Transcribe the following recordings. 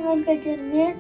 Jangan ke cermin.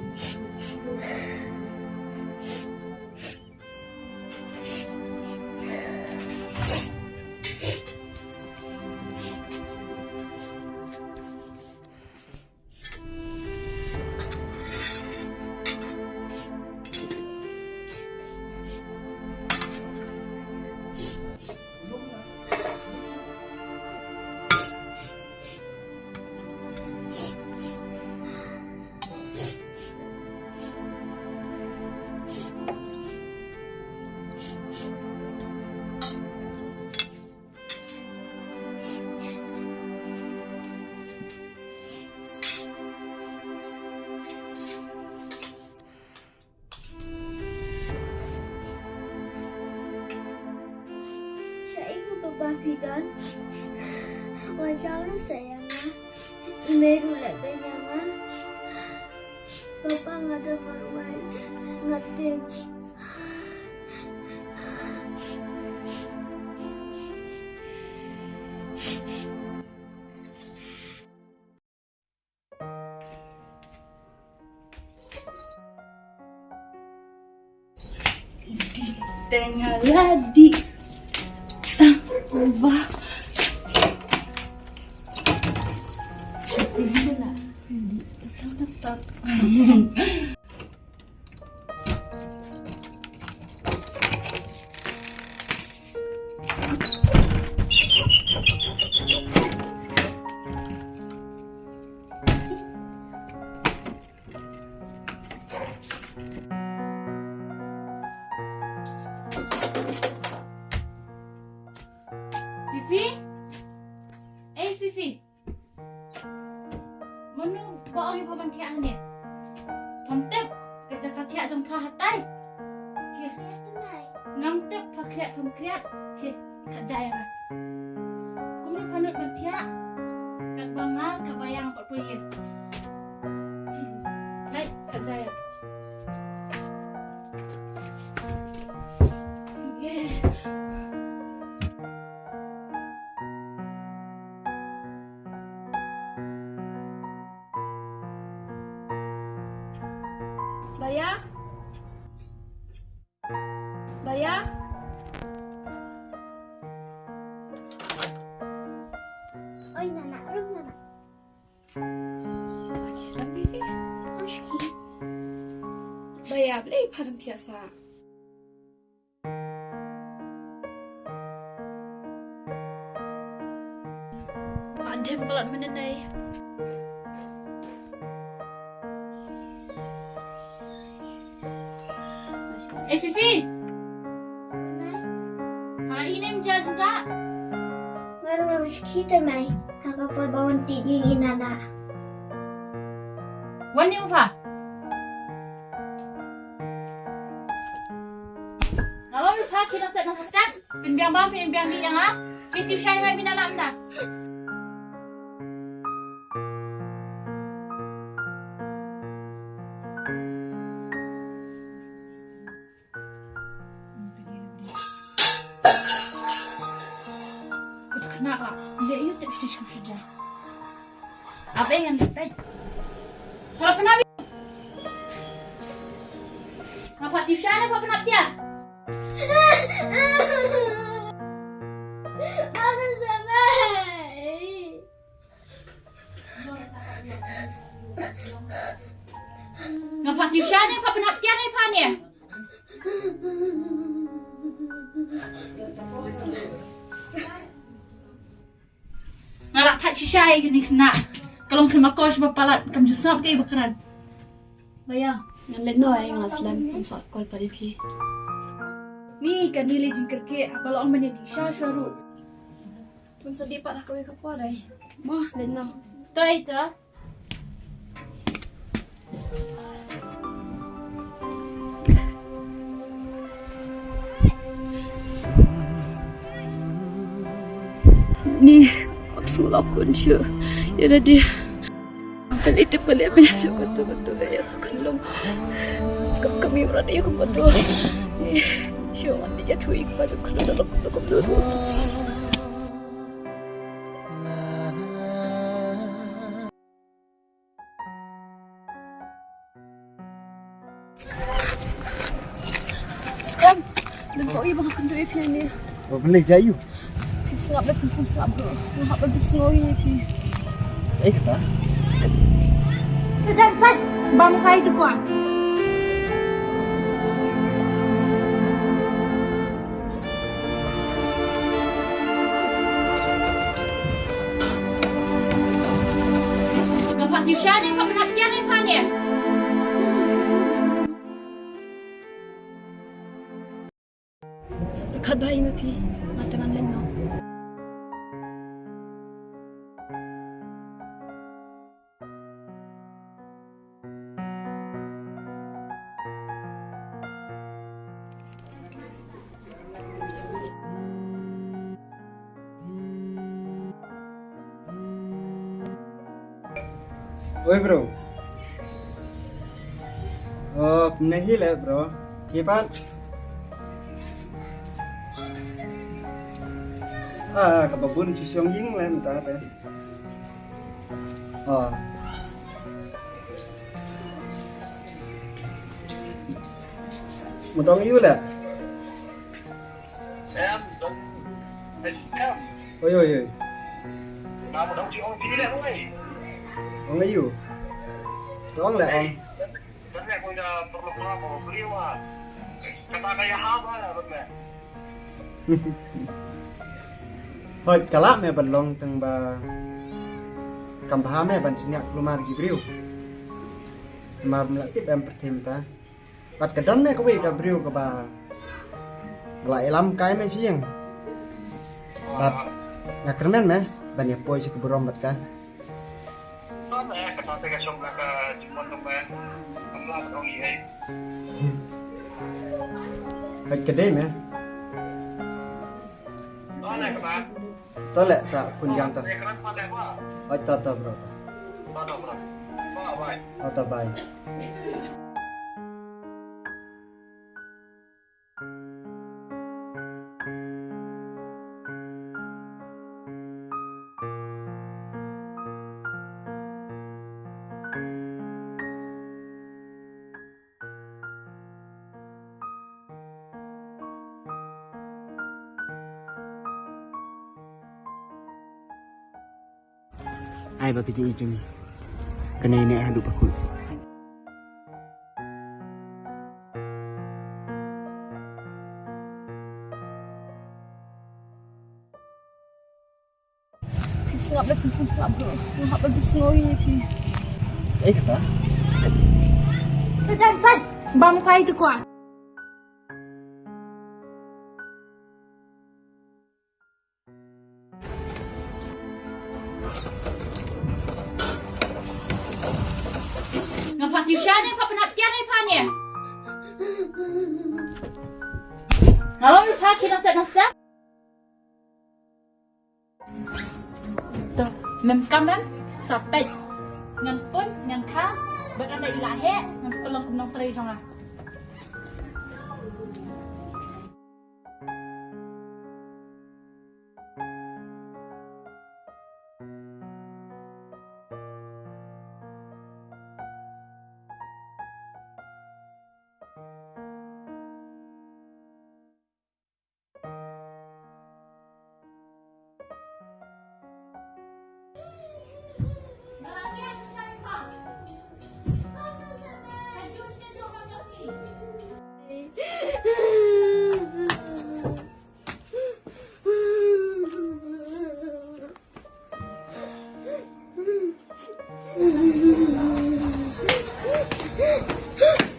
Papa Fidan, wajah lu sayangnya, meru lebihnya, Papa nggak ada maruai, ngetik. Tengah ladi. Ubah. Ini lah. Tetap. Fifi? Fifi? Mana bawa orang paman tiak ni? Pamtep kerja katiak jom pahatai. Okey. Ngamtep pakriat pamkriat. Okey, kat jaya lah. Kau ni panut matiak. Kat banga kat bayang 40 ye. Baik, kat jaya. Baya? Baya? Oi, Nana, rum Nana. Lagi sampai ke? Oski. Baya, boleh parang tiasa. Adem pelat menenai. Fifi! Kalau ini menjelaskan tak? Baru harus kita mai. Agak perbawan tidingin Nana. Wani apa? Kalau lupa kita set nafas tak? Pinbiang bang, pinbiang ni yang ah. Fitip syai ngai bina nak. Kenapa? Dia itu tak mesti sudah. Apa yang dapat? Kalau kenapa? Apa tiada apa kenapa dia? Mama sampai. Ngapa tiada apa kenapa dia ni pani? Ngalak tak cisai gini kena. Kalau kena kos bapalat kamu jusap ke bakaran. Baya, ngalet no ay ngaslam ang sakol pa rin. Ni kan nilai jingkar ke apa lo amanya di syaru. Tun sedih pak lah kawin kaporay. Mah, let no. Tai ta. Ni sulah kunci. Ya dia. Kali itu kali apa yang suka betul ya kelom. Kami berada ya betul. Siapa dia tu ikut pada kelom. Lentok ya bang akan duit Phi ni. Boleh jayu. Phi sengap dah pun sengap ke. Ngap dah sengoi ni Phi. Kata. Kerja sai. Bang kai tu kuat. Ngapa tiusan ni kau perhatian ni Pan ni? Dekat bayi me Phi. Mata dengan leno. Oi bro. Oh, नहीं ले bro. ये बात. Kababun si Xiong Ying le minta apa? Oh. Mudong yu le. Em em Oi oi oi. mà một đồng chí ông tí lại không ấy Ong yu. Ong le ong. vấn đề bây giờ perlu mau beliau ah kata kayak apa lah benar Hoi kala me balong teng ba kampha me ban sinyak lumar gibriu. Mar melatip em pertim ta. Pat kadon me kawe ka briu ka ba. Lại lắm cái me siang. Bat ngakermen me ban ya poi si keburom bat ka. Apa ya kata kayak som lah ke cuma teman teman orang ini Hoi kedai me. đó là các bạn To le sa pun yang ta. đây kalian pada apa Oi ta bro ta. pada apa apa baik Oh ta bai. Ai ba kerja ijung. Kena ini haduk bakul. Phi sengap dah pun sengap ke. Ngap dah sengoi ni Phi. Kata. Kerja sai. Bang kai tu kuat. Ngapa tiusan ni kau perhatian ni Pan ni? Kalau ni Pan kita set. Tu, mem kamem sampai ngan pun ngan ka beranda ilahe ngan sepelong kunong teri jong lah.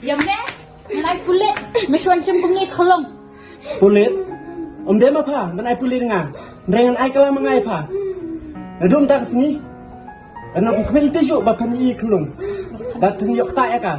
Yang ni, nilai kulit, mesyuan cempungi kolong. Pulit. Dia ma pha, dan ai pulit nga. Dengan ai kala mangai pha. Nadum tak sini. Anak ku kemel tejo ba pan i klung. Ba pan yok ta ka.